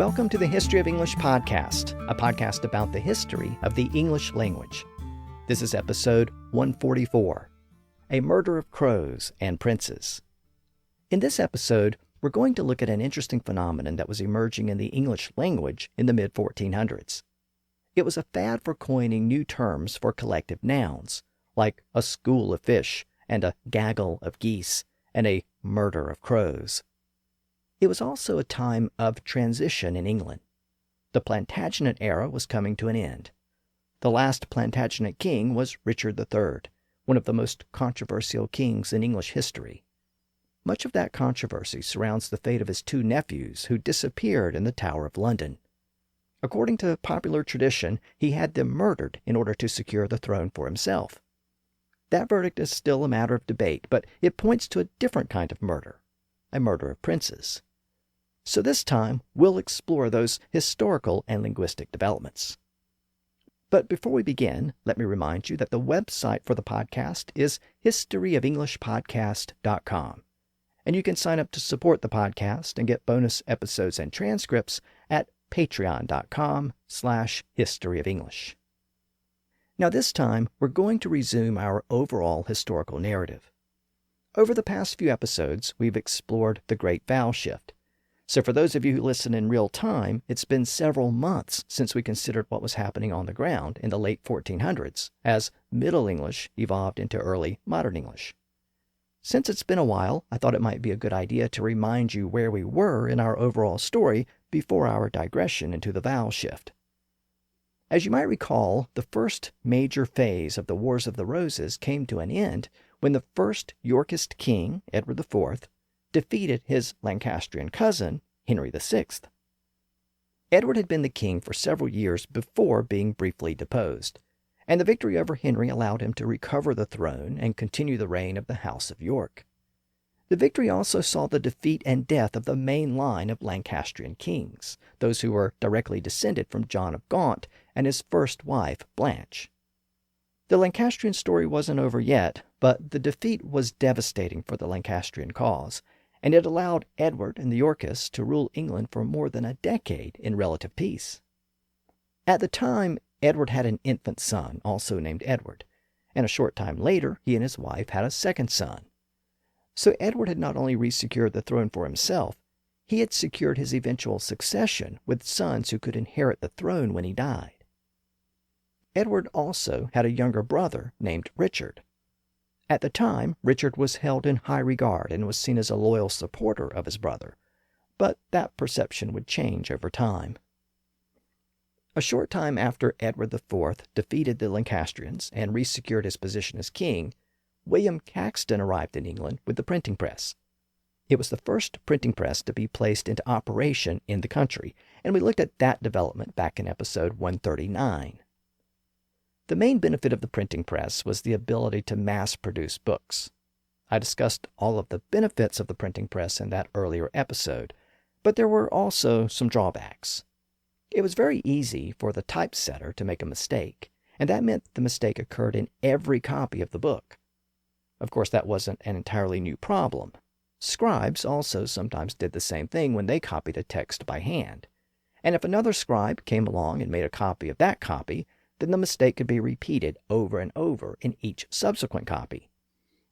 Welcome to the History of English podcast, a podcast about the history of the English language. This is episode 144, A Murder of Crows and Princes. In this episode, we're going to look at an interesting phenomenon that was emerging in the English language in the mid-1400s. It was a fad for coining new terms for collective nouns, like a school of fish and a gaggle of geese and a murder of crows. It was also a time of transition in England. The Plantagenet era was coming to an end. The last Plantagenet king was Richard III, one of the most controversial kings in English history. Much of that controversy surrounds the fate of his two nephews who disappeared in the Tower of London. According to popular tradition, he had them murdered in order to secure the throne for himself. That verdict is still a matter of debate, but it points to a different kind of murder, a murder of princes. So this time, we'll explore those historical and linguistic developments. But before we begin, let me remind you that the website for the podcast is historyofenglishpodcast.com. And you can sign up to support the podcast and get bonus episodes and transcripts at patreon.com/historyoфenglish. Now this time, we're going to resume our overall historical narrative. Over the past few episodes, we've explored the Great Vowel Shift. So for those of you who listen in real time, it's been several months since we considered what was happening on the ground in the late 1400s as Middle English evolved into early Modern English. Since it's been a while, I thought it might be a good idea to remind you where we were in our overall story before our digression into the vowel shift. As you might recall, the first major phase of the Wars of the Roses came to an end when the first Yorkist king, Edward IV, defeated his Lancastrian cousin, Henry VI. Edward had been the king for several years before being briefly deposed, and the victory over Henry allowed him to recover the throne and continue the reign of the House of York. The victory also saw the defeat and death of the main line of Lancastrian kings, those who were directly descended from John of Gaunt and his first wife, Blanche. The Lancastrian story wasn't over yet, but the defeat was devastating for the Lancastrian cause, and it allowed Edward and the Yorkists to rule England for more than a decade in relative peace. At the time, Edward had an infant son, also named Edward, and a short time later, he and his wife had a second son. So Edward had not only resecured the throne for himself, he had secured his eventual succession with sons who could inherit the throne when he died. Edward also had a younger brother named Richard. At the time, Richard was held in high regard and was seen as a loyal supporter of his brother, but that perception would change over time. A short time after Edward IV defeated the Lancastrians and resecured his position as king, William Caxton arrived in England with the printing press. It was the first printing press to be placed into operation in the country, and we looked at that development back in episode 139. The main benefit of the printing press was the ability to mass-produce books. I discussed all of the benefits of the printing press in that earlier episode, but there were also some drawbacks. It was very easy for the typesetter to make a mistake, and that meant the mistake occurred in every copy of the book. Of course, that wasn't an entirely new problem. Scribes also sometimes did the same thing when they copied a text by hand. And if another scribe came along and made a copy of that copy, then the mistake could be repeated over and over in each subsequent copy.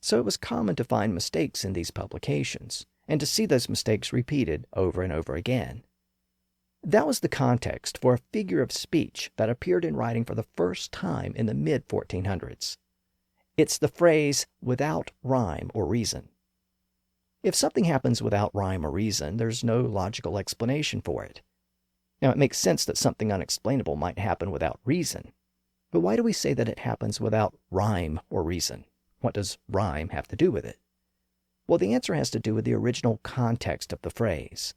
So it was common to find mistakes in these publications, and to see those mistakes repeated over and over again. That was the context for a figure of speech that appeared in writing for the first time in the mid-1400s. It's the phrase, without rhyme or reason. If something happens without rhyme or reason, there's no logical explanation for it. Now, it makes sense that something unexplainable might happen without reason. But why do we say that it happens without rhyme or reason? What does rhyme have to do with it? Well, the answer has to do with the original context of the phrase.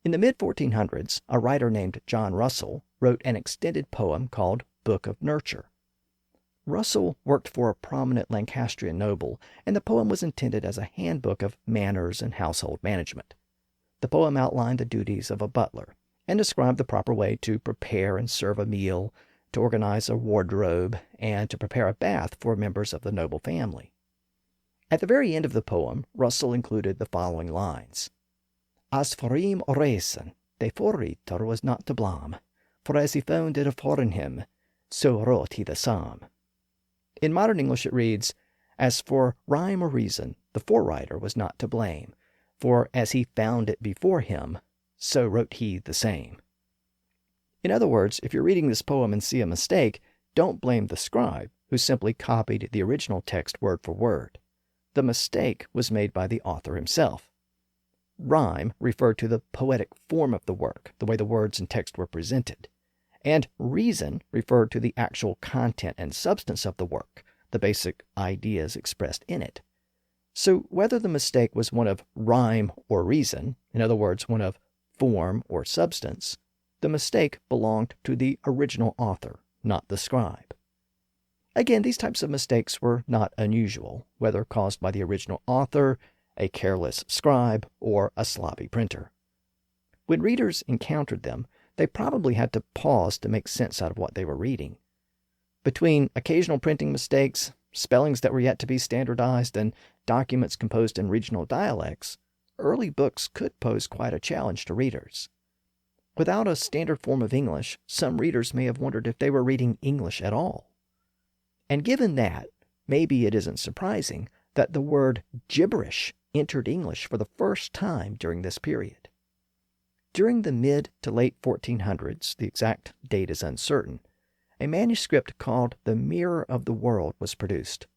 In the mid-1400s, a writer named John Russell wrote an extended poem called Book of Nurture. Russell worked for a prominent Lancastrian noble, and the poem was intended as a handbook of manners and household management. The poem outlined the duties of a butler and described the proper way to prepare and serve a meal, to organize a wardrobe, and to prepare a bath for members of the noble family. At the very end of the poem, Russell included the following lines. As forim oresen, the forritor was not to blame, for as he found it afore him, so wrote he the psalm. In modern English it reads, as for rhyme or reason, the forewriter was not to blame, for as he found it before him, so wrote he the same. In other words, if you're reading this poem and see a mistake, don't blame the scribe, who simply copied the original text word for word. The mistake was made by the author himself. Rhyme referred to the poetic form of the work, the way the words and text were presented. And reason referred to the actual content and substance of the work, the basic ideas expressed in it. So whether the mistake was one of rhyme or reason, in other words, one of form or substance, the mistake belonged to the original author, not the scribe. Again, these types of mistakes were not unusual, whether caused by the original author, a careless scribe, or a sloppy printer. When readers encountered them, they probably had to pause to make sense out of what they were reading. Between occasional printing mistakes, spellings that were yet to be standardized, and documents composed in regional dialects, early books could pose quite a challenge to readers. Without a standard form of English, some readers may have wondered if they were reading English at all. And given that, maybe it isn't surprising that the word gibberish entered English for the first time during this period. During the mid to late 1400s, the exact date is uncertain, a manuscript called The Mirror of the World was produced.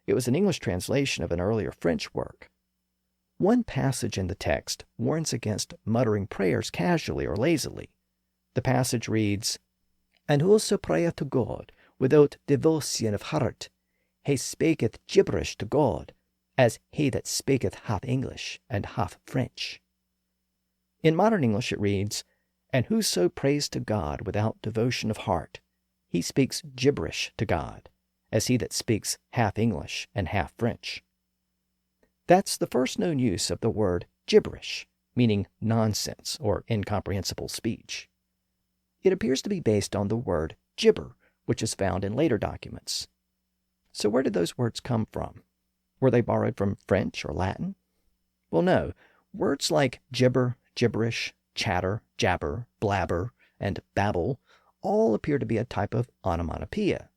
It was an English translation of an earlier French work. One passage in the text warns against muttering prayers casually or lazily. The passage reads, "And whoso prayeth to God without devotion of heart, he spaketh gibberish to God, as he that spaketh half English and half French." In modern English it reads, "And whoso prays to God without devotion of heart, he speaks gibberish to God, as he that speaks half English and half French." That's the first known use of the word gibberish, meaning nonsense or incomprehensible speech. It appears to be based on the word gibber, which is found in later documents. So where did those words come from? Were they borrowed from French or Latin? Well, no. Words like gibber, gibberish, chatter, jabber, blabber, and babble all appear to be a type of onomatopoeia.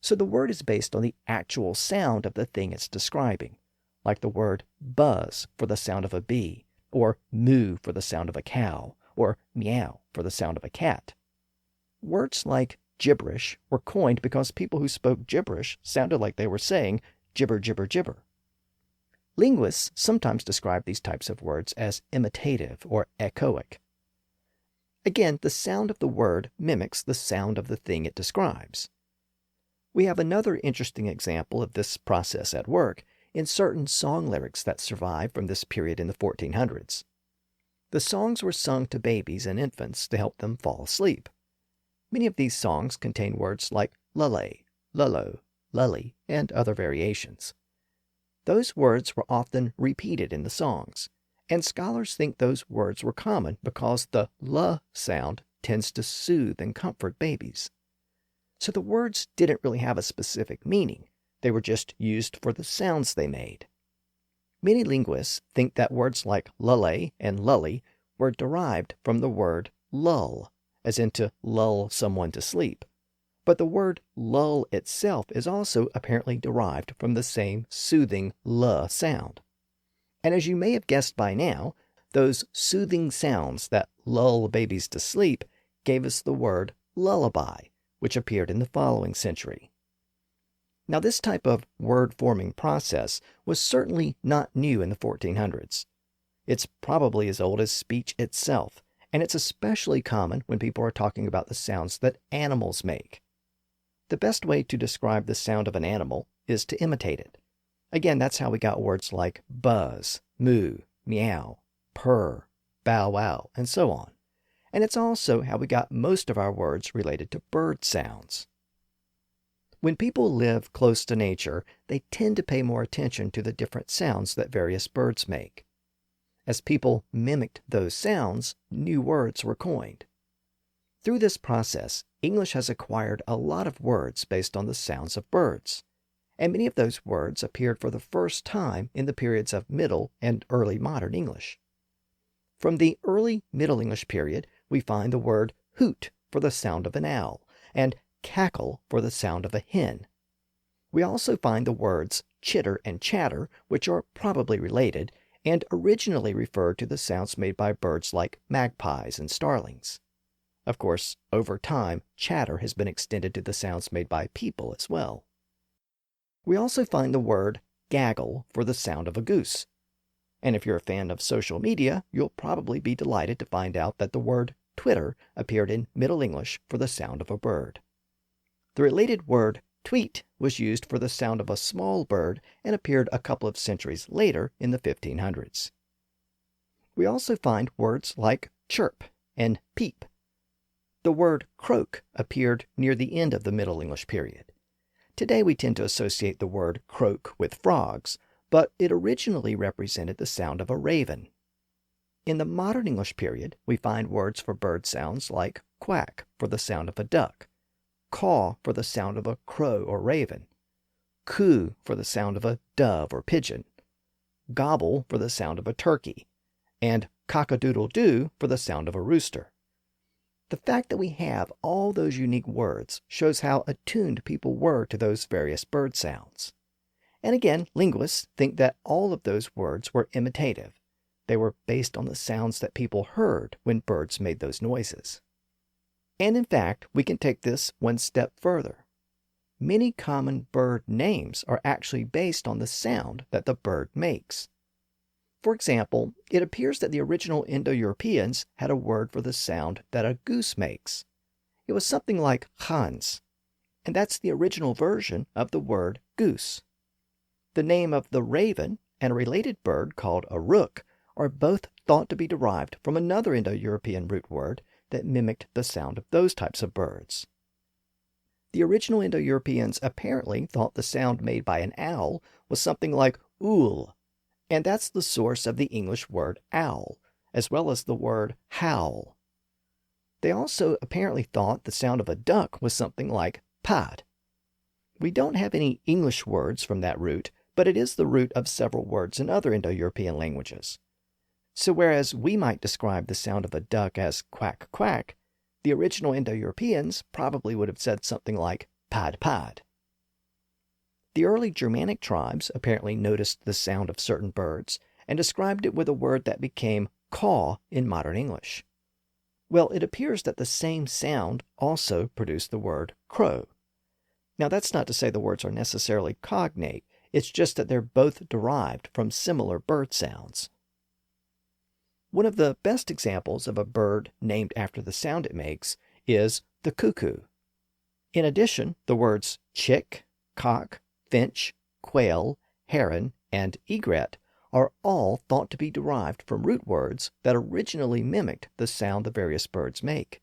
So the word is based on the actual sound of the thing it's describing, like the word buzz for the sound of a bee, or moo for the sound of a cow, or meow for the sound of a cat. Words like gibberish were coined because people who spoke gibberish sounded like they were saying gibber, gibber, gibber. Linguists sometimes describe these types of words as imitative or echoic. Again, the sound of the word mimics the sound of the thing it describes. We have another interesting example of this process at work in certain song lyrics that survive from this period in the 1400s. The songs were sung to babies and infants to help them fall asleep. Many of these songs contain words like lullaby, lullo, lully, and other variations. Those words were often repeated in the songs, and scholars think those words were common because the l sound tends to soothe and comfort babies. So the words didn't really have a specific meaning. They were just used for the sounds they made. Many linguists think that words like lullaby and lully were derived from the word lull, as in to lull someone to sleep. But the word lull itself is also apparently derived from the same soothing l sound. And as you may have guessed by now, those soothing sounds that lull babies to sleep gave us the word lullaby, which appeared in the following century. Now, this type of word-forming process was certainly not new in the 1400s. It's probably as old as speech itself, and it's especially common when people are talking about the sounds that animals make. The best way to describe the sound of an animal is to imitate it. Again, that's how we got words like buzz, moo, meow, purr, bow wow, and so on. And it's also how we got most of our words related to bird sounds. When people live close to nature, they tend to pay more attention to the different sounds that various birds make. As people mimicked those sounds, new words were coined. Through this process, English has acquired a lot of words based on the sounds of birds, and many of those words appeared for the first time in the periods of Middle and Early Modern English. From the early Middle English period, we find the word hoot for the sound of an owl, and cackle for the sound of a hen. We also find the words chitter and chatter, which are probably related, and originally referred to the sounds made by birds like magpies and starlings. Of course, over time, chatter has been extended to the sounds made by people as well. We also find the word gaggle for the sound of a goose. And if you're a fan of social media, you'll probably be delighted to find out that the word twitter appeared in Middle English for the sound of a bird. The related word tweet was used for the sound of a small bird and appeared a couple of centuries later in the 1500s. We also find words like chirp and peep. The word croak appeared near the end of the Middle English period. Today we tend to associate the word croak with frogs, but it originally represented the sound of a raven. In the modern English period, we find words for bird sounds like quack for the sound of a duck, caw for the sound of a crow or raven, coo for the sound of a dove or pigeon, gobble for the sound of a turkey, and cock-a-doodle-doo for the sound of a rooster. The fact that we have all those unique words shows how attuned people were to those various bird sounds. And again, linguists think that all of those words were imitative. They were based on the sounds that people heard when birds made those noises. And in fact, we can take this one step further. Many common bird names are actually based on the sound that the bird makes. For example, it appears that the original Indo-Europeans had a word for the sound that a goose makes. It was something like Hans, and that's the original version of the word goose. The name of the raven and a related bird called a rook are both thought to be derived from another Indo-European root word that mimicked the sound of those types of birds. The original Indo-Europeans apparently thought the sound made by an owl was something like ool, and that's the source of the English word owl, as well as the word howl. They also apparently thought the sound of a duck was something like pad. We don't have any English words from that root, but it is the root of several words in other Indo-European languages. So whereas we might describe the sound of a duck as quack quack, the original Indo-Europeans probably would have said something like pad pad. The early Germanic tribes apparently noticed the sound of certain birds and described it with a word that became caw in modern English. Well, it appears that the same sound also produced the word crow. Now, that's not to say the words are necessarily cognate, it's just that they're both derived from similar bird sounds. One of the best examples of a bird named after the sound it makes is the cuckoo. In addition, the words chick, cock, finch, quail, heron, and egret are all thought to be derived from root words that originally mimicked the sound the various birds make.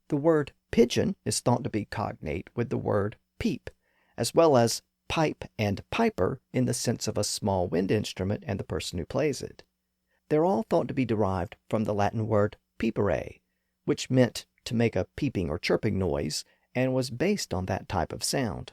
The word pigeon is thought to be cognate with the word peep, as well as pipe and piper in the sense of a small wind instrument and the person who plays it. They're all thought to be derived from the Latin word peepere, which meant to make a peeping or chirping noise and was based on that type of sound.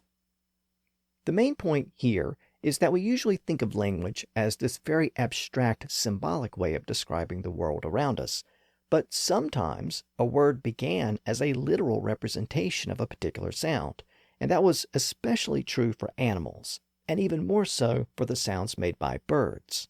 The main point here is that we usually think of language as this very abstract, symbolic way of describing the world around us, but sometimes a word began as a literal representation of a particular sound, and that was especially true for animals, and even more so for the sounds made by birds.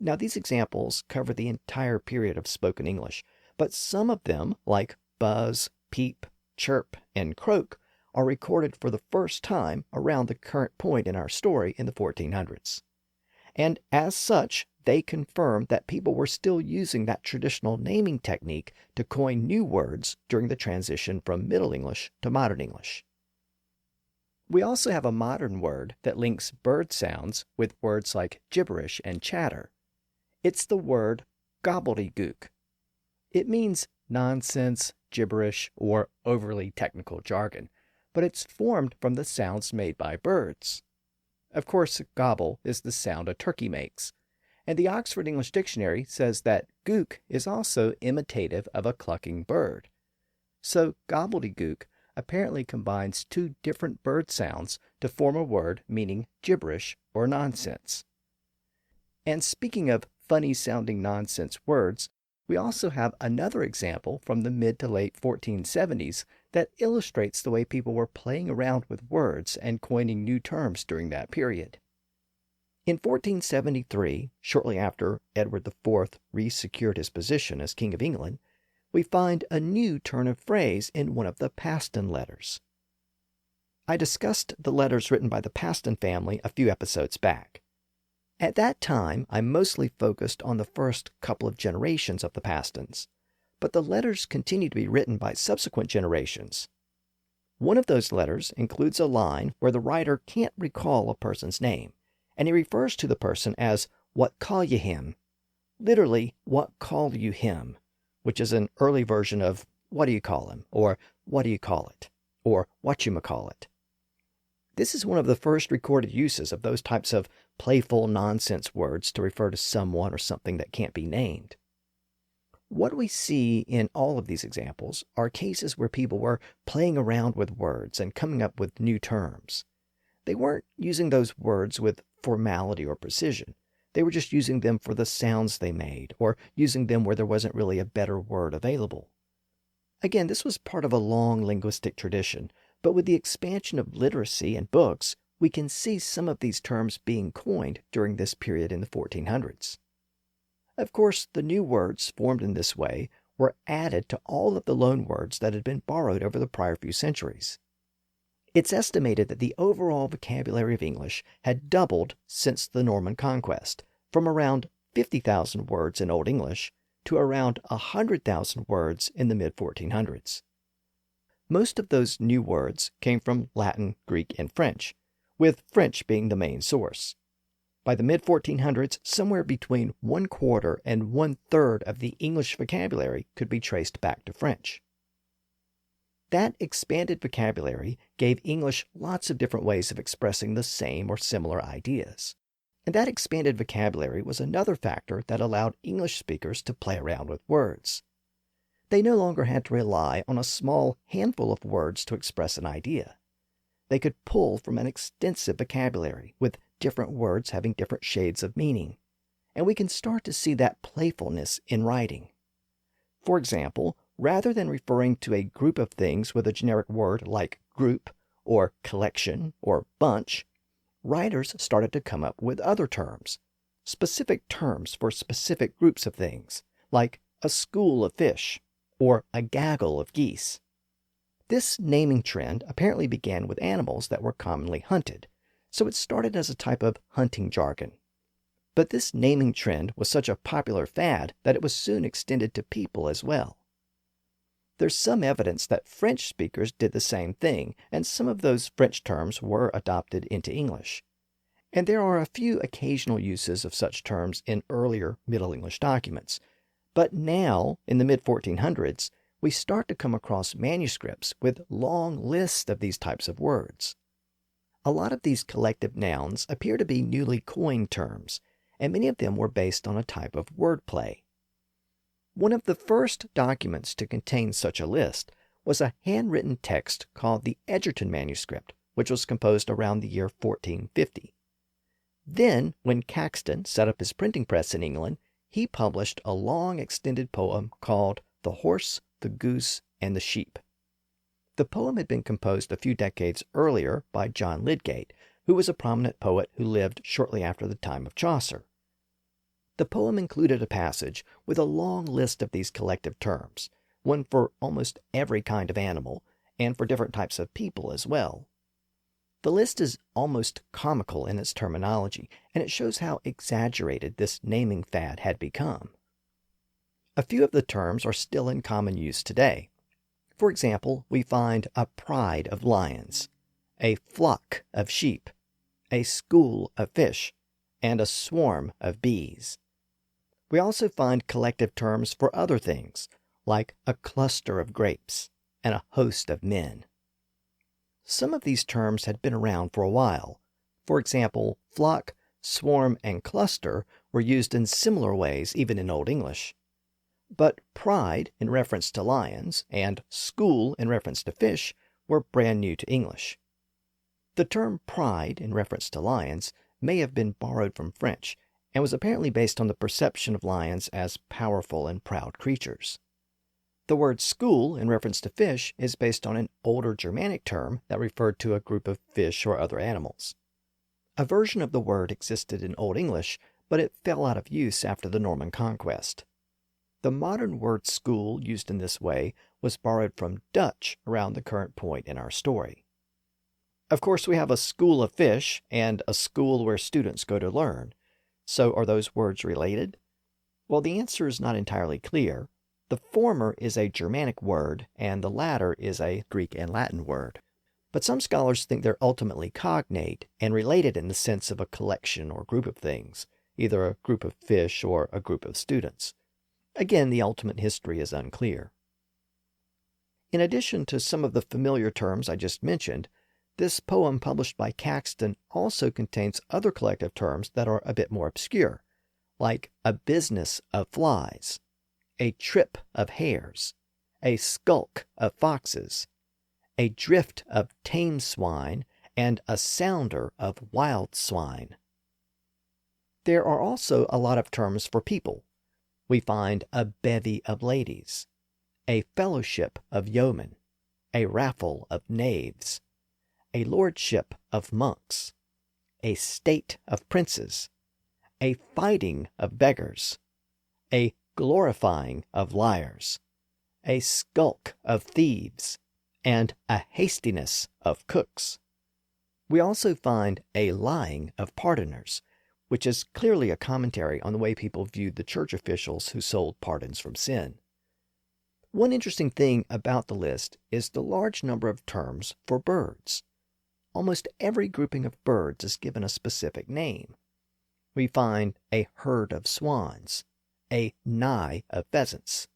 Now, these examples cover the entire period of spoken English, but some of them, like buzz, peep, chirp, and croak, are recorded for the first time around the current point in our story in the 1400s. And as such, they confirm that people were still using that traditional naming technique to coin new words during the transition from Middle English to Modern English. We also have a modern word that links bird sounds with words like gibberish and chatter. It's the word gobbledygook. It means nonsense, gibberish, or overly technical jargon, but it's formed from the sounds made by birds. Of course, gobble is the sound a turkey makes, and the Oxford English Dictionary says that gook is also imitative of a clucking bird. So gobbledygook apparently combines two different bird sounds to form a word meaning gibberish or nonsense. And speaking of funny-sounding nonsense words, we also have another example from the mid to late 1470s that illustrates the way people were playing around with words and coining new terms during that period. In 1473, shortly after Edward IV re-secured his position as King of England, we find a new turn of phrase in one of the Paston letters. I discussed the letters written by the Paston family a few episodes back. At that time, I mostly focused on the first couple of generations of the Pastons, but the letters continue to be written by subsequent generations. One of those letters includes a line where the writer can't recall a person's name, and he refers to the person as "what call you him?" Literally, "what call you him?" which is an early version of "what do you call him?" or "what do you call it?" or "whatchamacallit." This is one of the first recorded uses of those types of playful nonsense words to refer to someone or something that can't be named. What we see in all of these examples are cases where people were playing around with words and coming up with new terms. They weren't using those words with formality or precision. They were just using them for the sounds they made, or using them where there wasn't really a better word available. Again, this was part of a long linguistic tradition, but with the expansion of literacy and books, we can see some of these terms being coined during this period in the 1400s. Of course, the new words formed in this way were added to all of the loanwords that had been borrowed over the prior few centuries. It's estimated that the overall vocabulary of English had doubled since the Norman conquest, from around 50,000 words in Old English to around 100,000 words in the mid-1400s. Most of those new words came from Latin, Greek, and French, with French being the main source. By the mid-1400s, somewhere between 1/4 and 1/3 of the English vocabulary could be traced back to French. That expanded vocabulary gave English lots of different ways of expressing the same or similar ideas. And that expanded vocabulary was another factor that allowed English speakers to play around with words. They no longer had to rely on a small handful of words to express an idea. They could pull from an extensive vocabulary, with different words having different shades of meaning. And we can start to see that playfulness in writing. For example, rather than referring to a group of things with a generic word like group, or collection, or bunch, writers started to come up with other terms, specific terms for specific groups of things, like a school of fish, or a gaggle of geese. This naming trend apparently began with animals that were commonly hunted, so it started as a type of hunting jargon. But this naming trend was such a popular fad that it was soon extended to people as well. There's some evidence that French speakers did the same thing, and some of those French terms were adopted into English. And there are a few occasional uses of such terms in earlier Middle English documents. But now, in the mid-1400s, we start to come across manuscripts with long lists of these types of words. A lot of these collective nouns appear to be newly coined terms, and many of them were based on a type of wordplay. One of the first documents to contain such a list was a handwritten text called the Egerton manuscript, which was composed around the year 1450. Then, when Caxton set up his printing press in England, he published a long extended poem called The Horse, the Goose, and the Sheep. The poem had been composed a few decades earlier by John Lydgate, who was a prominent poet who lived shortly after the time of Chaucer. The poem included a passage with a long list of these collective terms, one for almost every kind of animal, and for different types of people as well. The list is almost comical in its terminology, and it shows how exaggerated this naming fad had become. A few of the terms are still in common use today. For example, we find a pride of lions, a flock of sheep, a school of fish, and a swarm of bees. We also find collective terms for other things, like a cluster of grapes and a host of men. Some of these terms had been around for a while. For example, flock, swarm, and cluster were used in similar ways even in Old English. But pride, in reference to lions, and school, in reference to fish, were brand new to English. The term pride, in reference to lions, may have been borrowed from French, and was apparently based on the perception of lions as powerful and proud creatures. The word school, in reference to fish, is based on an older Germanic term that referred to a group of fish or other animals. A version of the word existed in Old English, but it fell out of use after the Norman conquest. The modern word school used in this way was borrowed from Dutch around the current point in our story. Of course, we have a school of fish and a school where students go to learn. So are those words related? Well, the answer is not entirely clear. The former is a Germanic word, and the latter is a Greek and Latin word. But some scholars think they're ultimately cognate and related in the sense of a collection or group of things, either a group of fish or a group of students. Again, the ultimate history is unclear. In addition to some of the familiar terms I just mentioned, this poem published by Caxton also contains other collective terms that are a bit more obscure, like a business of flies, a trip of hares, a skulk of foxes, a drift of tame swine, and a sounder of wild swine. There are also a lot of terms for people. We find a bevy of ladies, a fellowship of yeomen, a raffle of knaves, a lordship of monks, a state of princes, a fighting of beggars, a glorifying of liars, a skulk of thieves, and a hastiness of cooks. We also find a lying of pardoners, which is clearly a commentary on the way people viewed the church officials who sold pardons from sin. One interesting thing about the list is the large number of terms for birds. Almost every grouping of birds is given a specific name. We find a herd of swans, a nigh of pheasants,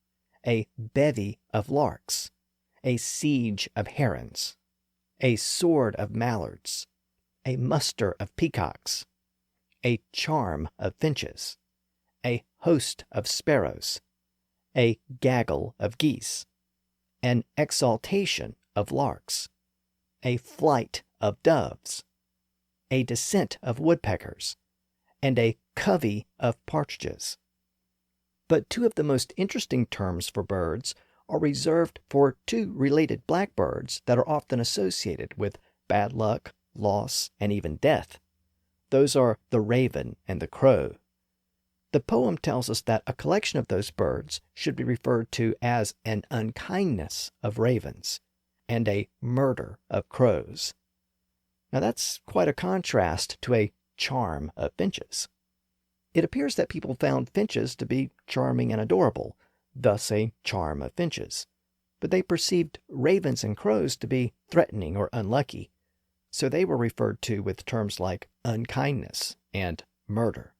a bevy of larks, a siege of herons, a sword of mallards, a muster of peacocks, a charm of finches, a host of sparrows, a gaggle of geese, an exaltation of larks, a flight of doves, a descent of woodpeckers, and a covey of partridges. But two of the most interesting terms for birds are reserved for two related blackbirds that are often associated with bad luck, loss, and even death. Those are the raven and the crow. The poem tells us that a collection of those birds should be referred to as an unkindness of ravens and a murder of crows. Now that's quite a contrast to a charm of finches. It appears that people found finches to be charming and adorable, thus a charm of finches. But they perceived ravens and crows to be threatening or unlucky, so they were referred to with terms like unkindness and murder.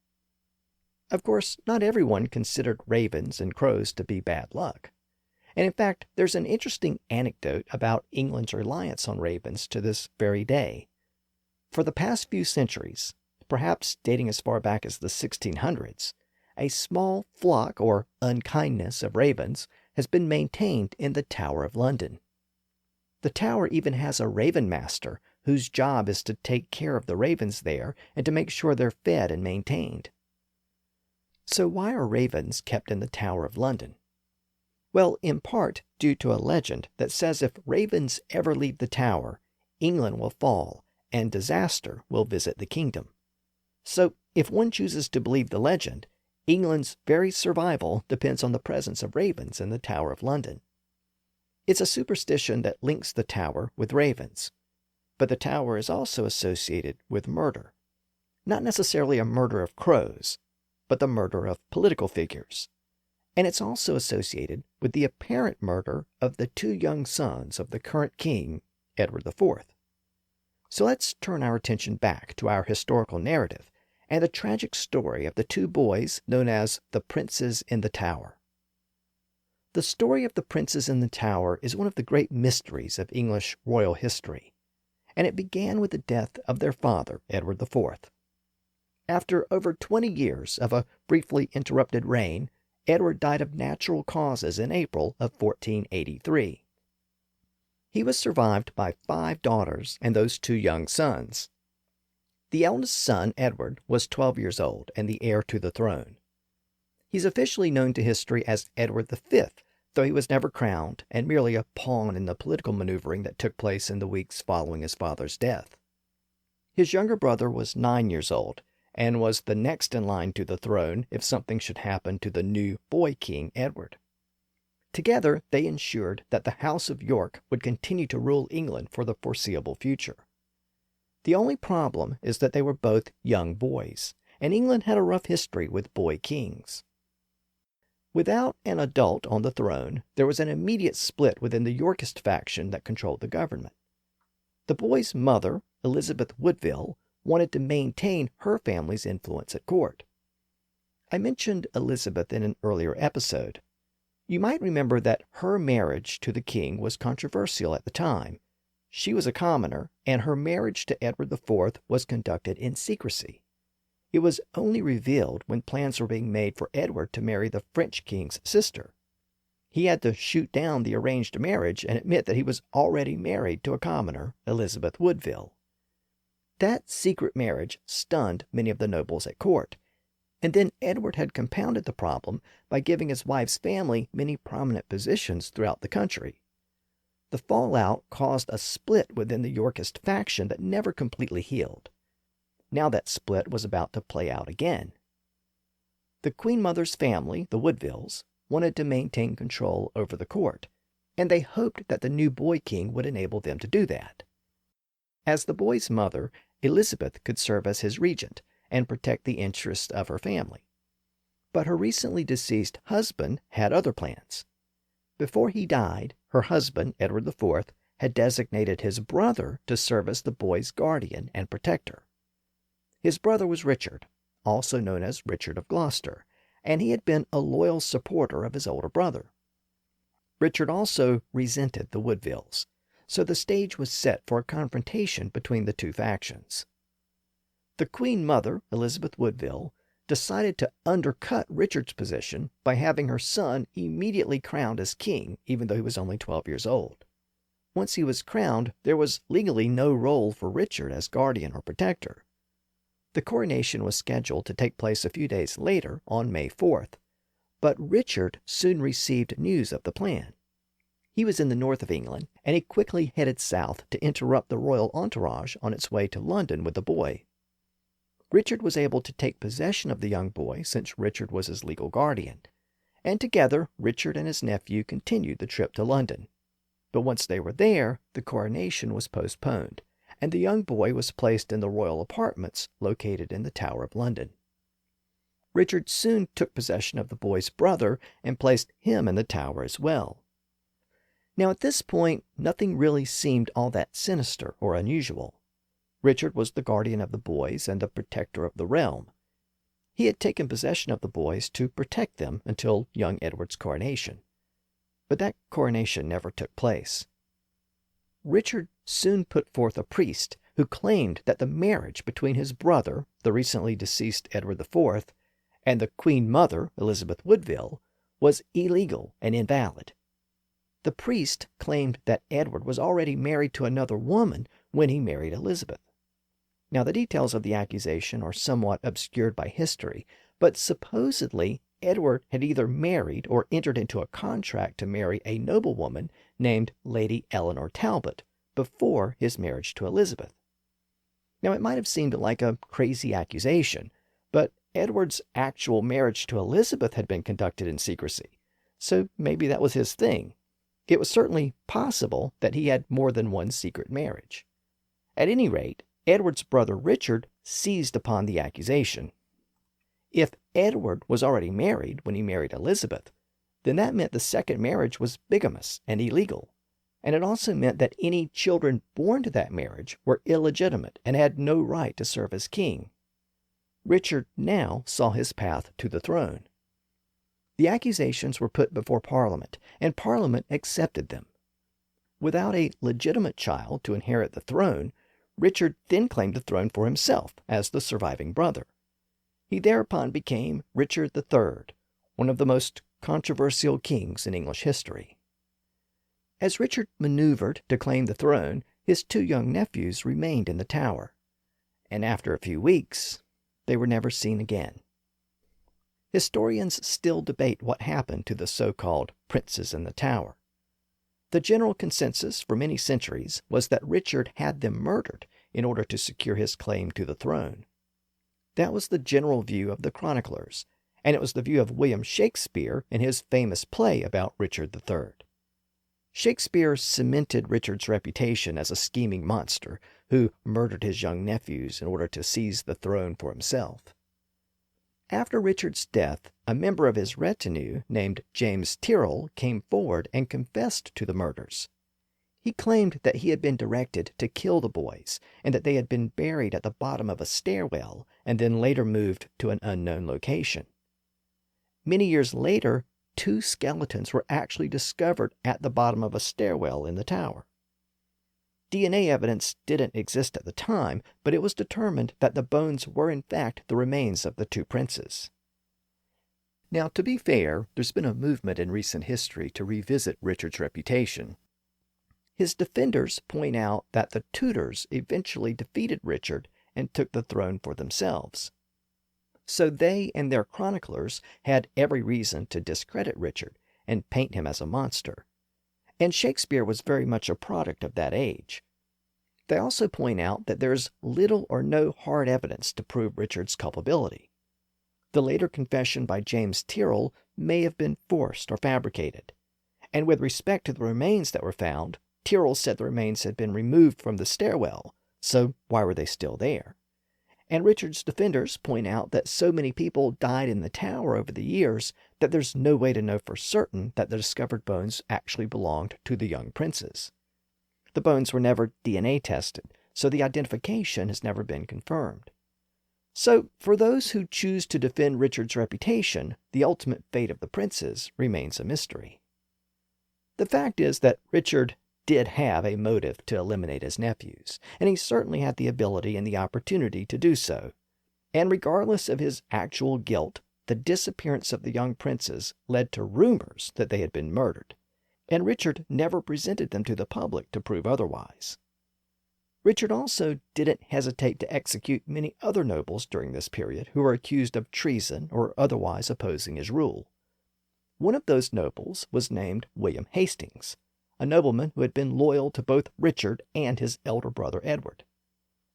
Of course, not everyone considered ravens and crows to be bad luck. And in fact, there's an interesting anecdote about England's reliance on ravens to this very day. For the past few centuries, perhaps dating as far back as the 1600s, a small flock or unkindness of ravens has been maintained in the Tower of London. The tower even has a raven master whose job is to take care of the ravens there and to make sure they're fed and maintained. So why are ravens kept in the Tower of London? Well, in part due to a legend that says if ravens ever leave the tower, England will fall and disaster will visit the kingdom. So if one chooses to believe the legend, England's very survival depends on the presence of ravens in the Tower of London. It's a superstition that links the tower with ravens, but the tower is also associated with murder. Not necessarily a murder of crows, but the murder of political figures. And it's also associated with the apparent murder of the two young sons of the current king, Edward IV. So let's turn our attention back to our historical narrative and the tragic story of the two boys known as the Princes in the Tower. The story of the Princes in the Tower is one of the great mysteries of English royal history, and it began with the death of their father, Edward IV. After over 20 years of a briefly interrupted reign, Edward died of natural causes in April of 1483. He was survived by 5 daughters and those 2 young sons. The eldest son, Edward, was 12 years old and the heir to the throne. He's officially known to history as Edward V, though he was never crowned and merely a pawn in the political maneuvering that took place in the weeks following his father's death. His younger brother was 9 years old and was the next in line to the throne if something should happen to the new boy king, Edward. Together, they ensured that the House of York would continue to rule England for the foreseeable future. The only problem is that they were both young boys, and England had a rough history with boy kings. Without an adult on the throne, there was an immediate split within the Yorkist faction that controlled the government. The boy's mother, Elizabeth Woodville, wanted to maintain her family's influence at court. I mentioned Elizabeth in an earlier episode. You might remember that her marriage to the king was controversial at the time. She was a commoner, and her marriage to Edward IV was conducted in secrecy. It was only revealed when plans were being made for Edward to marry the French king's sister. He had to shoot down the arranged marriage and admit that he was already married to a commoner, Elizabeth Woodville. That secret marriage stunned many of the nobles at court, and then Edward had compounded the problem by giving his wife's family many prominent positions throughout the country. The fallout caused a split within the Yorkist faction that never completely healed. Now that split was about to play out again. The Queen Mother's family, the Woodvilles, wanted to maintain control over the court, and they hoped that the new boy king would enable them to do that. As the boy's mother, Elizabeth could serve as his regent and protect the interests of her family. But her recently deceased husband had other plans. Before he died, her husband, Edward IV, had designated his brother to serve as the boy's guardian and protector. His brother was Richard, also known as Richard of Gloucester, and he had been a loyal supporter of his older brother. Richard also resented the Woodvilles, so the stage was set for a confrontation between the two factions. The Queen Mother, Elizabeth Woodville, decided to undercut Richard's position by having her son immediately crowned as king, even though he was only 12 years old. Once he was crowned, there was legally no role for Richard as guardian or protector. The coronation was scheduled to take place a few days later on May 4th, but Richard soon received news of the plan. He was in the north of England, and he quickly headed south to interrupt the royal entourage on its way to London with the boy. Richard was able to take possession of the young boy since Richard was his legal guardian, and together Richard and his nephew continued the trip to London. But once they were there, the coronation was postponed, and the young boy was placed in the royal apartments located in the Tower of London. Richard soon took possession of the boy's brother and placed him in the tower as well. Now at this point, nothing really seemed all that sinister or unusual. Richard was the guardian of the boys and the protector of the realm. He had taken possession of the boys to protect them until young Edward's coronation. But that coronation never took place. Richard soon put forth a priest who claimed that the marriage between his brother, the recently deceased Edward IV, and the Queen Mother, Elizabeth Woodville, was illegal and invalid. The priest claimed that Edward was already married to another woman when he married Elizabeth. Now, the details of the accusation are somewhat obscured by history, but supposedly Edward had either married or entered into a contract to marry a noblewoman named Lady Eleanor Talbot before his marriage to Elizabeth. Now, it might have seemed like a crazy accusation, but Edward's actual marriage to Elizabeth had been conducted in secrecy, so maybe that was his thing. It was certainly possible that he had more than one secret marriage. At any rate, Edward's brother Richard seized upon the accusation. If Edward was already married when he married Elizabeth, then that meant the second marriage was bigamous and illegal, and it also meant that any children born to that marriage were illegitimate and had no right to serve as king. Richard now saw his path to the throne. The accusations were put before Parliament, and Parliament accepted them. Without a legitimate child to inherit the throne, Richard then claimed the throne for himself as the surviving brother. He thereupon became Richard III, one of the most controversial kings in English history. As Richard maneuvered to claim the throne, his two young nephews remained in the tower. and after a few weeks, they were never seen again. Historians still debate what happened to the so-called princes in the Tower. The general consensus for many centuries was that Richard had them murdered in order to secure his claim to the throne. That was the general view of the chroniclers, and it was the view of William Shakespeare in his famous play about Richard III. Shakespeare cemented Richard's reputation as a scheming monster who murdered his young nephews in order to seize the throne for himself. After Richard's death, a member of his retinue named James Tyrrell came forward and confessed to the murders. He claimed that he had been directed to kill the boys and that they had been buried at the bottom of a stairwell and then later moved to an unknown location. Many years later, 2 skeletons were actually discovered at the bottom of a stairwell in the tower. DNA evidence didn't exist at the time, but it was determined that the bones were in fact the remains of the 2 princes. Now, to be fair, there's been a movement in recent history to revisit Richard's reputation. His defenders point out that the Tudors eventually defeated Richard and took the throne for themselves. So they and their chroniclers had every reason to discredit Richard and paint him as a monster. And Shakespeare was very much a product of that age. They also point out that there's little or no hard evidence to prove Richard's culpability. The later confession by James Tyrrell may have been forced or fabricated. And with respect to the remains that were found, Tyrrell said the remains had been removed from the stairwell, so why were they still there? And Richard's defenders point out that so many people died in the tower over the years that there's no way to know for certain that the discovered bones actually belonged to the young princes. The bones were never DNA tested, so the identification has never been confirmed. So, for those who choose to defend Richard's reputation, the ultimate fate of the princes remains a mystery. The fact is that Richard did have a motive to eliminate his nephews, and he certainly had the ability and the opportunity to do so. And regardless of his actual guilt, the disappearance of the young princes led to rumors that they had been murdered, and Richard never presented them to the public to prove otherwise. Richard also didn't hesitate to execute many other nobles during this period who were accused of treason or otherwise opposing his rule. One of those nobles was named William Hastings, a nobleman who had been loyal to both Richard and his elder brother Edward.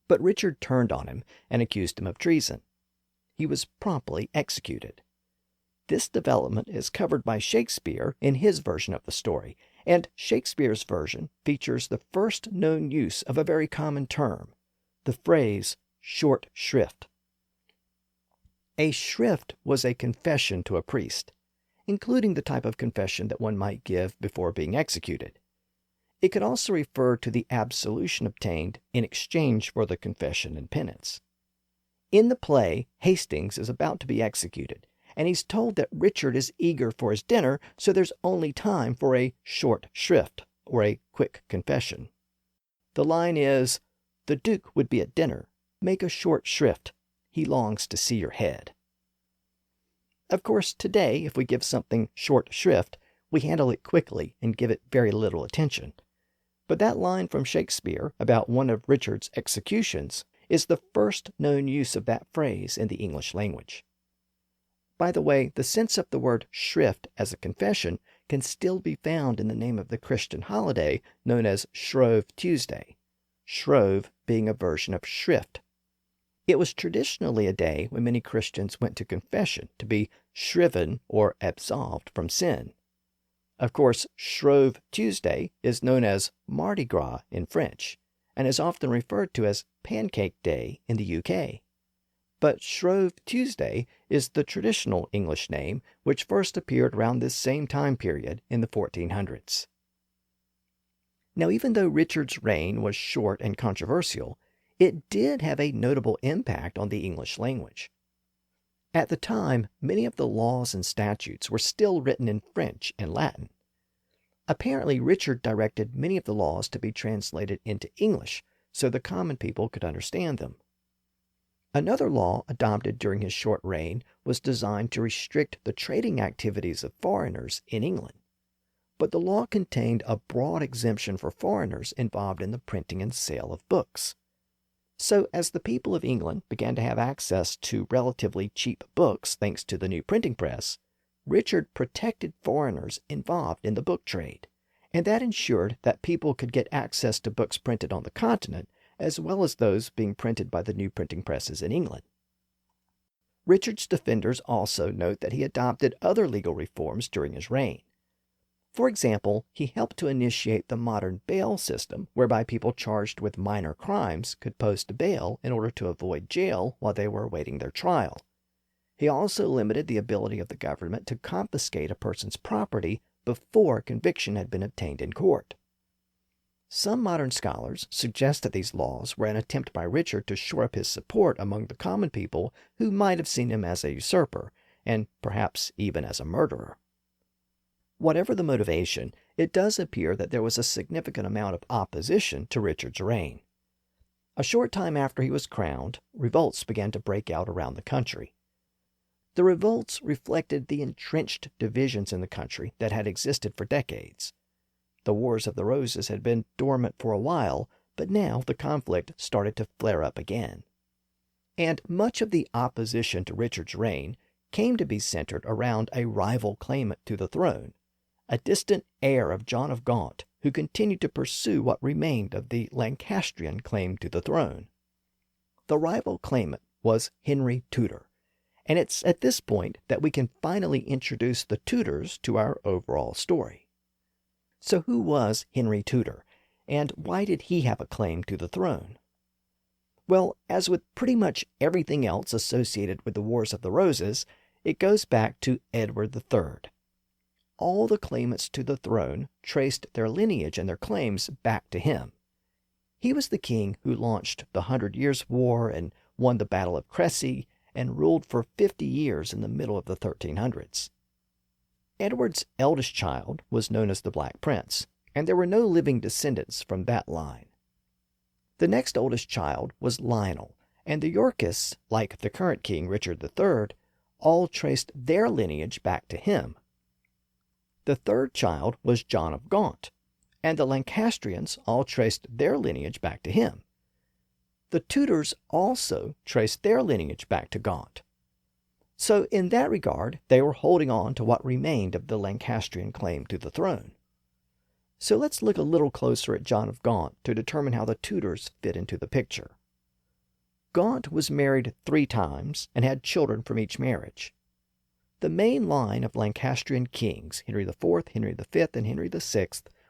But Richard turned on him and accused him of treason. He was promptly executed. This development is covered by Shakespeare in his version of the story, and Shakespeare's version features the first known use of a very common term, the phrase short shrift. A shrift was a confession to a priest, including the type of confession that one might give before being executed. It could also refer to the absolution obtained in exchange for the confession and penance. In the play, Hastings is about to be executed, and he's told that Richard is eager for his dinner, so there's only time for a short shrift, or a quick confession. The line is, "The Duke would be at dinner. Make a short shrift. He longs to see your head." Of course, today, if we give something short shrift, we handle it quickly and give it very little attention. But that line from Shakespeare about one of Richard's executions is the first known use of that phrase in the English language. By the way, the sense of the word shrift as a confession can still be found in the name of the Christian holiday known as Shrove Tuesday, Shrove being a version of shrift. It was traditionally a day when many Christians went to confession to be shriven or absolved from sin. Of course, Shrove Tuesday is known as Mardi Gras in French, and is often referred to as Pancake Day in the UK. But Shrove Tuesday is the traditional English name, which first appeared around this same time period in the 1400s. Now, even though Richard's reign was short and controversial, it did have a notable impact on the English language. At the time, many of the laws and statutes were still written in French and Latin. Apparently, Richard directed many of the laws to be translated into English so the common people could understand them. Another law adopted during his short reign was designed to restrict the trading activities of foreigners in England. But the law contained a broad exemption for foreigners involved in the printing and sale of books. So, as the people of England began to have access to relatively cheap books thanks to the new printing press, Richard protected foreigners involved in the book trade, and that ensured that people could get access to books printed on the continent as well as those being printed by the new printing presses in England. Richard's defenders also note that he adopted other legal reforms during his reign. For example, he helped to initiate the modern bail system, whereby people charged with minor crimes could post bail in order to avoid jail while they were awaiting their trial. He also limited the ability of the government to confiscate a person's property before conviction had been obtained in court. Some modern scholars suggest that these laws were an attempt by Richard to shore up his support among the common people who might have seen him as a usurper, and perhaps even as a murderer. Whatever the motivation, it does appear that there was a significant amount of opposition to Richard's reign. A short time after he was crowned, revolts began to break out around the country. The revolts reflected the entrenched divisions in the country that had existed for decades. The Wars of the Roses had been dormant for a while, but now the conflict started to flare up again. And much of the opposition to Richard's reign came to be centered around a rival claimant to the throne, a distant heir of John of Gaunt who continued to pursue what remained of the Lancastrian claim to the throne. The rival claimant was Henry Tudor, and it's at this point that we can finally introduce the Tudors to our overall story. So who was Henry Tudor, and why did he have a claim to the throne? Well, as with pretty much everything else associated with the Wars of the Roses, it goes back to Edward III. All the claimants to the throne traced their lineage and their claims back to him. He was the king who launched the 100 Years' War and won the Battle of Crécy and ruled for 50 years in the middle of the 1300s. Edward's eldest child was known as the Black Prince, and there were no living descendants from that line. The next oldest child was Lionel, and the Yorkists, like the current king Richard III, all traced their lineage back to him. The third child was John of Gaunt, and the Lancastrians all traced their lineage back to him. The Tudors also traced their lineage back to Gaunt. So in that regard, they were holding on to what remained of the Lancastrian claim to the throne. So let's look a little closer at John of Gaunt to determine how the Tudors fit into the picture. Gaunt was married 3 times and had children from each marriage. The main line of Lancastrian kings, Henry IV, Henry V, and Henry VI,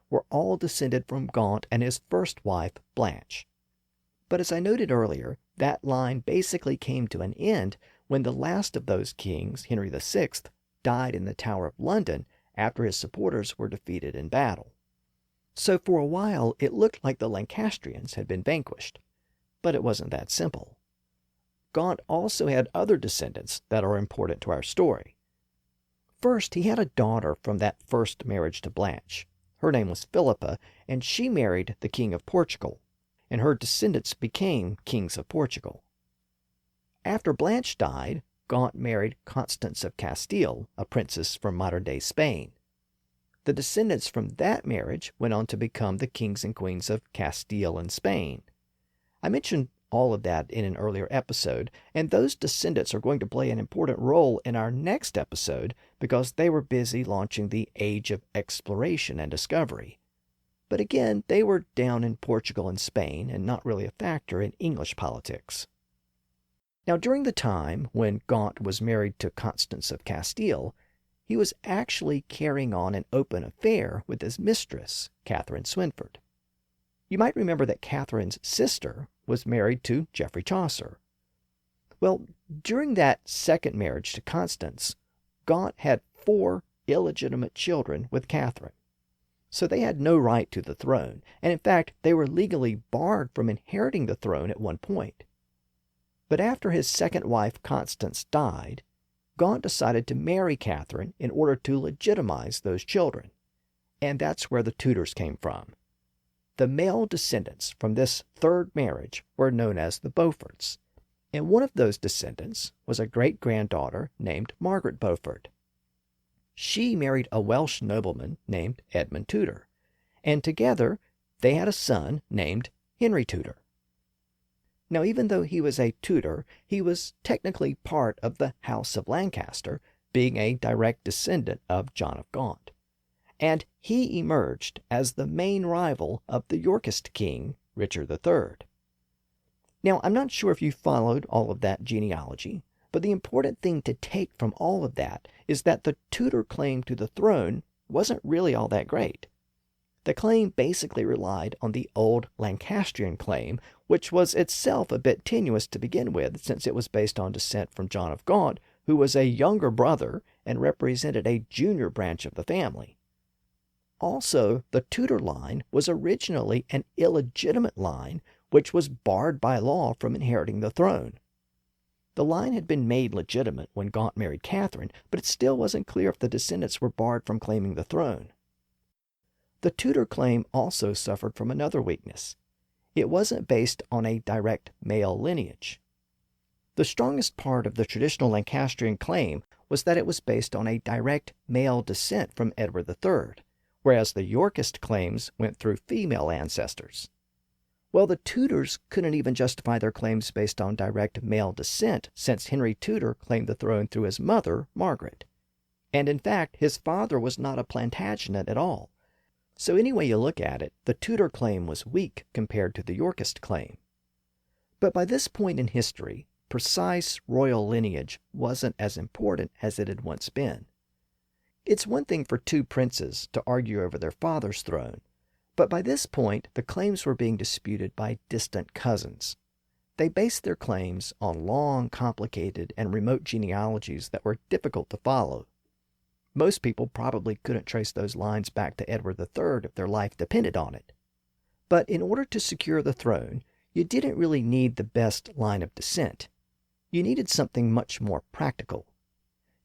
were all descended from Gaunt and his first wife, Blanche. But as I noted earlier, that line basically came to an end when the last of those kings, Henry VI, died in the Tower of London after his supporters were defeated in battle. So for a while it looked like the Lancastrians had been vanquished, but it wasn't that simple. Gaunt also had other descendants that are important to our story. First, he had a daughter from that first marriage to Blanche. Her name was Philippa, and she married the King of Portugal, and her descendants became kings of Portugal. After Blanche died, Gaunt married Constance of Castile, a princess from modern-day Spain. The descendants from that marriage went on to become the kings and queens of Castile and Spain. I mentioned all of that in an earlier episode, and those descendants are going to play an important role in our next episode because they were busy launching the Age of Exploration and Discovery. But again, they were down in Portugal and Spain and not really a factor in English politics. Now, during the time when Gaunt was married to Constance of Castile, he was actually carrying on an open affair with his mistress, Catherine Swynford. You might remember that Catherine's sister was married to Geoffrey Chaucer. Well, during that second marriage to Constance, Gaunt had 4 illegitimate children with Catherine. So they had no right to the throne, and in fact, they were legally barred from inheriting the throne at one point. But after his second wife, Constance, died, Gaunt decided to marry Catherine in order to legitimize those children. And that's where the Tudors came from. The male descendants from this third marriage were known as the Beauforts, and one of those descendants was a great-granddaughter named Margaret Beaufort. She married a Welsh nobleman named Edmund Tudor, and together they had a son named Henry Tudor. Now, even though he was a Tudor, he was technically part of the House of Lancaster, being a direct descendant of John of Gaunt. And he emerged as the main rival of the Yorkist king, Richard III. Now, I'm not sure if you followed all of that genealogy, but the important thing to take from all of that is that the Tudor claim to the throne wasn't really all that great. The claim basically relied on the old Lancastrian claim, which was itself a bit tenuous to begin with, since it was based on descent from John of Gaunt, who was a younger brother and represented a junior branch of the family. Also, the Tudor line was originally an illegitimate line, which was barred by law from inheriting the throne. The line had been made legitimate when Gaunt married Catherine, but it still wasn't clear if the descendants were barred from claiming the throne. The Tudor claim also suffered from another weakness. It wasn't based on a direct male lineage. The strongest part of the traditional Lancastrian claim was that it was based on a direct male descent from Edward III, whereas the Yorkist claims went through female ancestors. Well, the Tudors couldn't even justify their claims based on direct male descent, since Henry Tudor claimed the throne through his mother, Margaret. And in fact, his father was not a Plantagenet at all. So any way you look at it, the Tudor claim was weak compared to the Yorkist claim. But by this point in history, precise royal lineage wasn't as important as it had once been. It's one thing for two princes to argue over their father's throne, but by this point the claims were being disputed by distant cousins. They based their claims on long, complicated, and remote genealogies that were difficult to follow. Most people probably couldn't trace those lines back to Edward III if their life depended on it. But in order to secure the throne, you didn't really need the best line of descent. You needed something much more practical.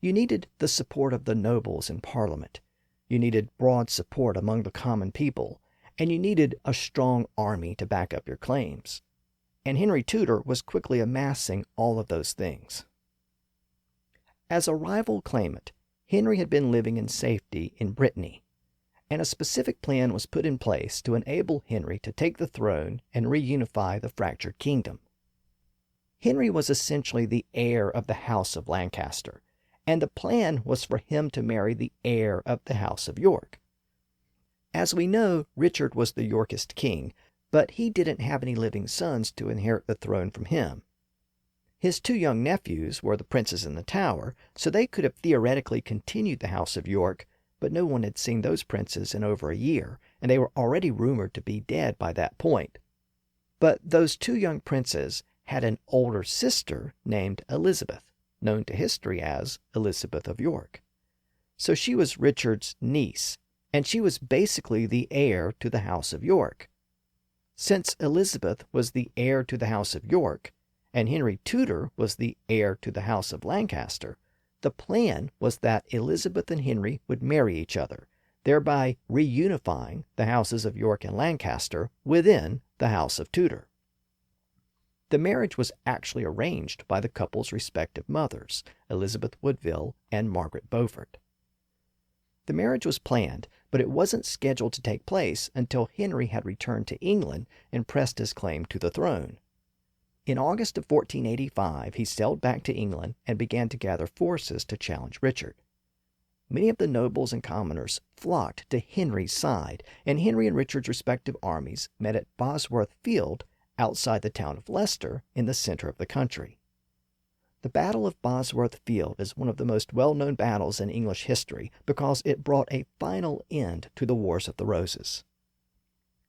You needed the support of the nobles in Parliament. You needed broad support among the common people, and you needed a strong army to back up your claims. And Henry Tudor was quickly amassing all of those things. As a rival claimant, Henry had been living in safety in Brittany, and a specific plan was put in place to enable Henry to take the throne and reunify the fractured kingdom. Henry was essentially the heir of the House of Lancaster, and the plan was for him to marry the heir of the House of York. As we know, Richard was the Yorkist king, but he didn't have any living sons to inherit the throne from him. His two young nephews were the princes in the Tower, so they could have theoretically continued the House of York, but no one had seen those princes in over a year, and they were already rumored to be dead by that point. But those two young princes had an older sister named Elizabeth, known to history as Elizabeth of York. So she was Richard's niece, and she was basically the heir to the House of York. Since Elizabeth was the heir to the House of York, and Henry Tudor was the heir to the House of Lancaster, the plan was that Elizabeth and Henry would marry each other, thereby reunifying the houses of York and Lancaster within the House of Tudor. The marriage was actually arranged by the couple's respective mothers, Elizabeth Woodville and Margaret Beaufort. The marriage was planned, but it wasn't scheduled to take place until Henry had returned to England and pressed his claim to the throne. In August of 1485, he sailed back to England and began to gather forces to challenge Richard. Many of the nobles and commoners flocked to Henry's side, and Henry and Richard's respective armies met at Bosworth Field outside the town of Leicester in the center of the country. The Battle of Bosworth Field is one of the most well-known battles in English history because it brought a final end to the Wars of the Roses.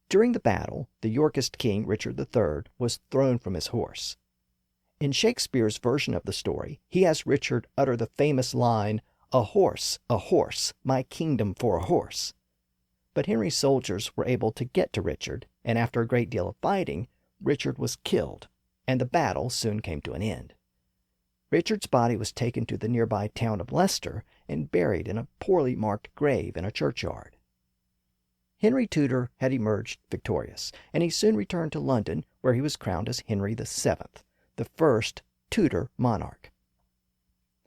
During the battle, the Yorkist king Richard III was thrown from his horse. In Shakespeare's version of the story, he has Richard utter the famous line, a horse, my kingdom for a horse." But Henry's soldiers were able to get to Richard, and after a great deal of fighting, Richard was killed, and the battle soon came to an end. Richard's body was taken to the nearby town of Leicester and buried in a poorly marked grave in a churchyard. Henry Tudor had emerged victorious, and he soon returned to London, where he was crowned as Henry VII, the first Tudor monarch.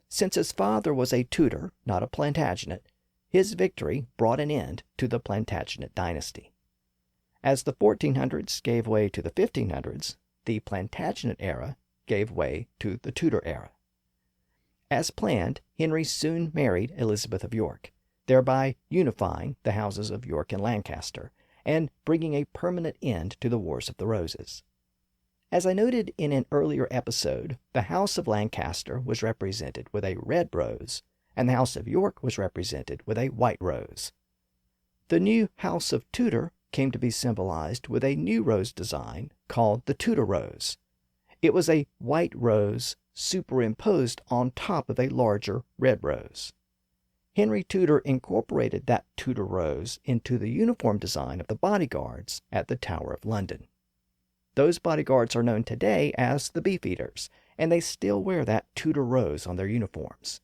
Since his father was a Tudor, not a Plantagenet, his victory brought an end to the Plantagenet dynasty. As the 1400s gave way to the 1500s, the Plantagenet era gave way to the Tudor era. As planned, Henry soon married Elizabeth of York, thereby unifying the houses of York and Lancaster, and bringing a permanent end to the Wars of the Roses. As I noted in an earlier episode, the House of Lancaster was represented with a red rose, and the House of York was represented with a white rose. The new House of Tudor came to be symbolized with a new rose design called the Tudor rose. It was a white rose superimposed on top of a larger red rose. Henry Tudor incorporated that Tudor rose into the uniform design of the bodyguards at the Tower of London. Those bodyguards are known today as the Beefeaters, and they still wear that Tudor rose on their uniforms.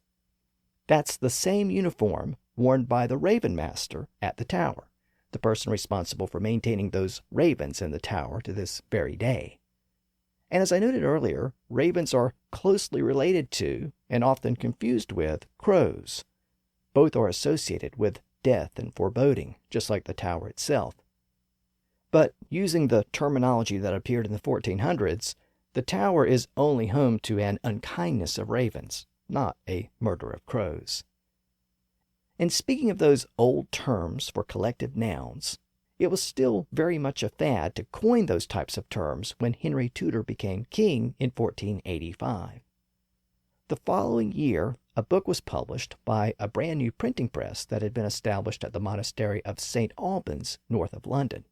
That's the same uniform worn by the Raven Master at the Tower, the person responsible for maintaining those ravens in the tower to this very day. And as I noted earlier, ravens are closely related to, and often confused with, crows. Both are associated with death and foreboding, just like the tower itself. But using the terminology that appeared in the 1400s, the tower is only home to an unkindness of ravens, not a murder of crows. And speaking of those old terms for collective nouns, it was still very much a fad to coin those types of terms when Henry Tudor became king in 1485. The following year, a book was published by a brand new printing press that had been established at the monastery of St. Albans, north of London.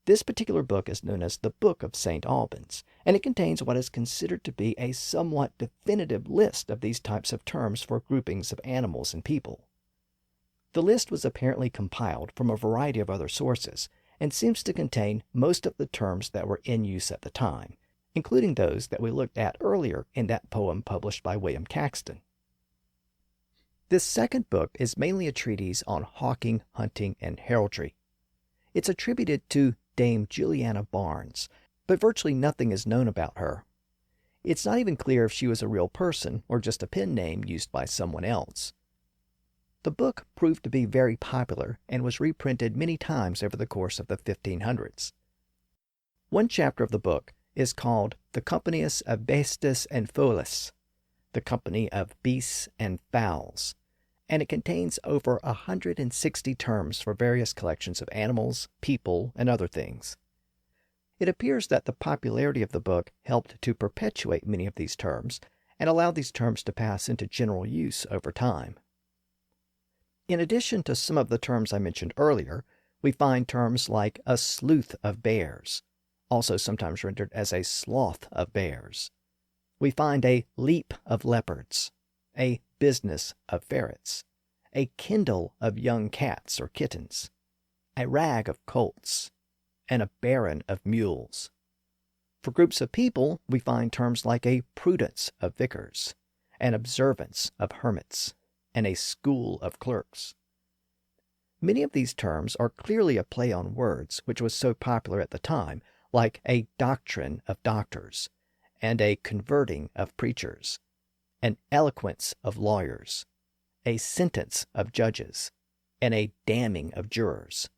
This particular book is known as the Book of St. Albans, and it contains what is considered to be a somewhat definitive list of these types of terms for groupings of animals and people. The list was apparently compiled from a variety of other sources, and seems to contain most of the terms that were in use at the time, including those that we looked at earlier in that poem published by William Caxton. This second book is mainly a treatise on hawking, hunting, and heraldry. It's attributed to Dame Juliana Barnes, but virtually nothing is known about her. It's not even clear if she was a real person or just a pen name used by someone else. The book proved to be very popular and was reprinted many times over the course of the 1500s. One chapter of the book is called The Companies of Bestes and Foules, the company of beasts and fowls, and it contains over 160 terms for various collections of animals, people, and other things. It appears that the popularity of the book helped to perpetuate many of these terms and allow these terms to pass into general use over time. In addition to some of the terms I mentioned earlier, we find terms like a sleuth of bears, also sometimes rendered as a sloth of bears. We find a leap of leopards, a business of ferrets, a kindle of young cats or kittens, a rag of colts, and a baron of mules. For groups of people, we find terms like a prudence of vicars, an observance of hermits, and a school of clerks. Many of these terms are clearly a play on words which was so popular at the time, like a doctrine of doctors, and a converting of preachers, an eloquence of lawyers, a sentence of judges, and a damning of jurors.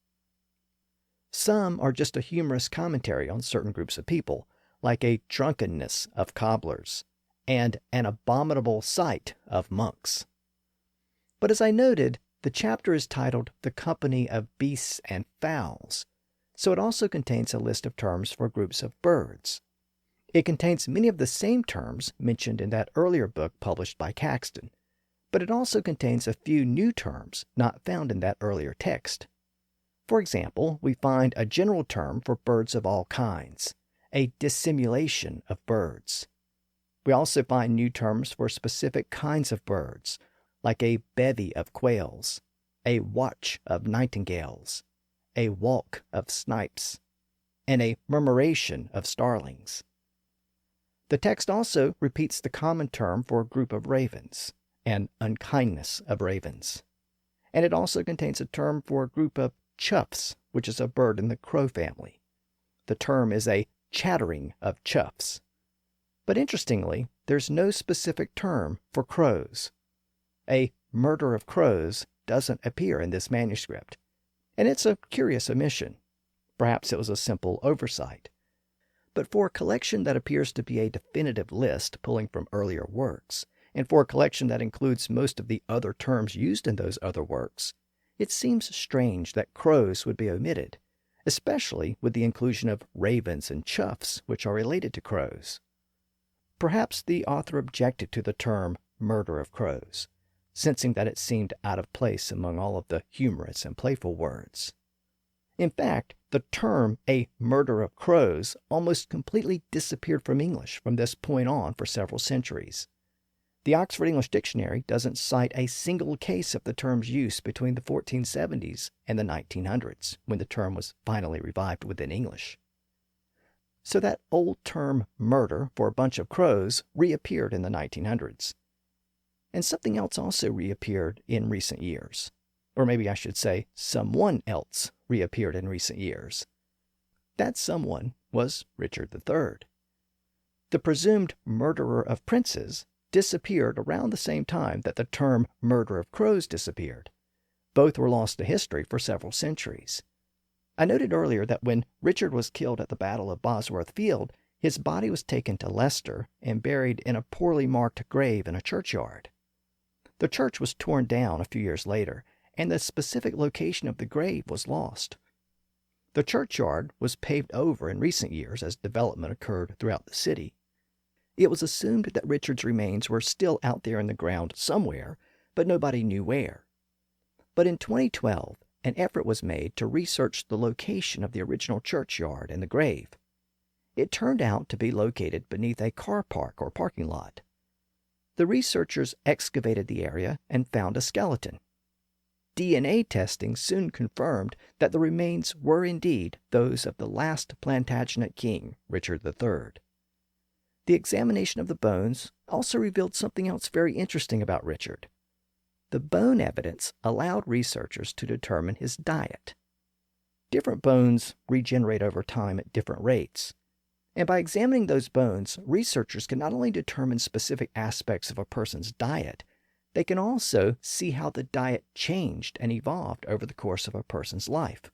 Some are just a humorous commentary on certain groups of people, like a drunkenness of cobblers, and an abominable sight of monks. But as I noted, the chapter is titled The Company of Beasts and Fowls, so it also contains a list of terms for groups of birds. It contains many of the same terms mentioned in that earlier book published by Caxton, but it also contains a few new terms not found in that earlier text. For example, we find a general term for birds of all kinds, a dissimulation of birds. We also find new terms for specific kinds of birds, like a bevy of quails, a watch of nightingales, a walk of snipes, and a murmuration of starlings. The text also repeats the common term for a group of ravens, an unkindness of ravens, and it also contains a term for a group of choughs, which is a bird in the crow family. The term is a chattering of choughs. But interestingly, there's no specific term for crows. A murder of crows doesn't appear in this manuscript, and it's a curious omission. Perhaps it was a simple oversight. But for a collection that appears to be a definitive list pulling from earlier works, and for a collection that includes most of the other terms used in those other works, it seems strange that crows would be omitted, especially with the inclusion of ravens and choughs, which are related to crows. Perhaps the author objected to the term murder of crows, sensing that it seemed out of place among all of the humorous and playful words. In fact, the term a murder of crows almost completely disappeared from English from this point on for several centuries. The Oxford English Dictionary doesn't cite a single case of the term's use between the 1470s and the 1900s, when the term was finally revived within English. So that old term murder for a bunch of crows reappeared in the 1900s. And something else also reappeared in recent years. Or maybe I should say someone else reappeared in recent years. That someone was Richard III. The presumed murderer of princes disappeared around the same time that the term murder of crows disappeared. Both were lost to history for several centuries. I noted earlier that when Richard was killed at the Battle of Bosworth Field, his body was taken to Leicester and buried in a poorly marked grave in a churchyard. The church was torn down a few years later, and the specific location of the grave was lost. The churchyard was paved over in recent years as development occurred throughout the city. It was assumed that Richard's remains were still out there in the ground somewhere, but nobody knew where. But in 2012, an effort was made to research the location of the original churchyard and the grave. It turned out to be located beneath a car park or parking lot. The researchers excavated the area and found a skeleton. DNA testing soon confirmed that the remains were indeed those of the last Plantagenet king, Richard III. The examination of the bones also revealed something else very interesting about Richard. The bone evidence allowed researchers to determine his diet. Different bones regenerate over time at different rates, and by examining those bones, researchers can not only determine specific aspects of a person's diet, they can also see how the diet changed and evolved over the course of a person's life.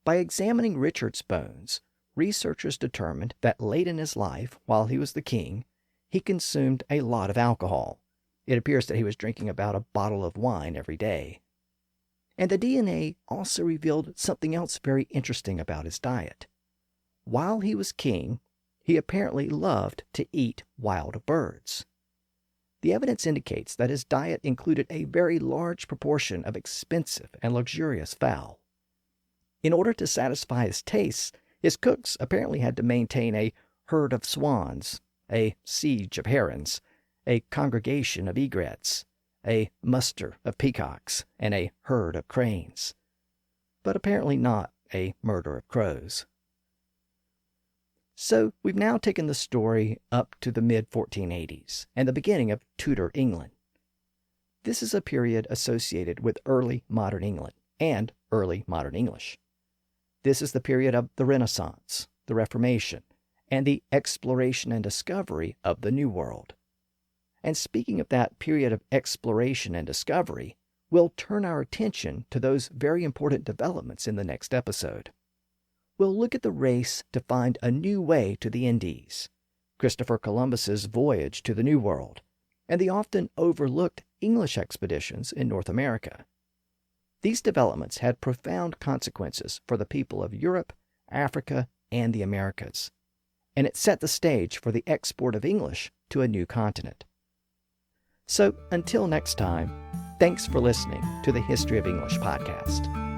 By examining Richard's bones, researchers determined that late in his life, while he was the king, he consumed a lot of alcohol. It appears that he was drinking about a bottle of wine every day. And the DNA also revealed something else very interesting about his diet. While he was king, he apparently loved to eat wild birds. The evidence indicates that his diet included a very large proportion of expensive and luxurious fowl. In order to satisfy his tastes, his cooks apparently had to maintain a herd of swans, a siege of herons, a congregation of egrets, a muster of peacocks, and a herd of cranes. But apparently not a murder of crows. So we've now taken the story up to the mid-1480s and the beginning of Tudor England. This is a period associated with early modern England and early modern English. This is the period of the Renaissance, the Reformation, and the exploration and discovery of the New World. And speaking of that period of exploration and discovery, we'll turn our attention to those very important developments in the next episode. We'll look at the race to find a new way to the Indies, Christopher Columbus's voyage to the New World, and the often overlooked English expeditions in North America. These developments had profound consequences for the people of Europe, Africa, and the Americas, and it set the stage for the export of English to a new continent. So, until next time, thanks for listening to the History of English podcast.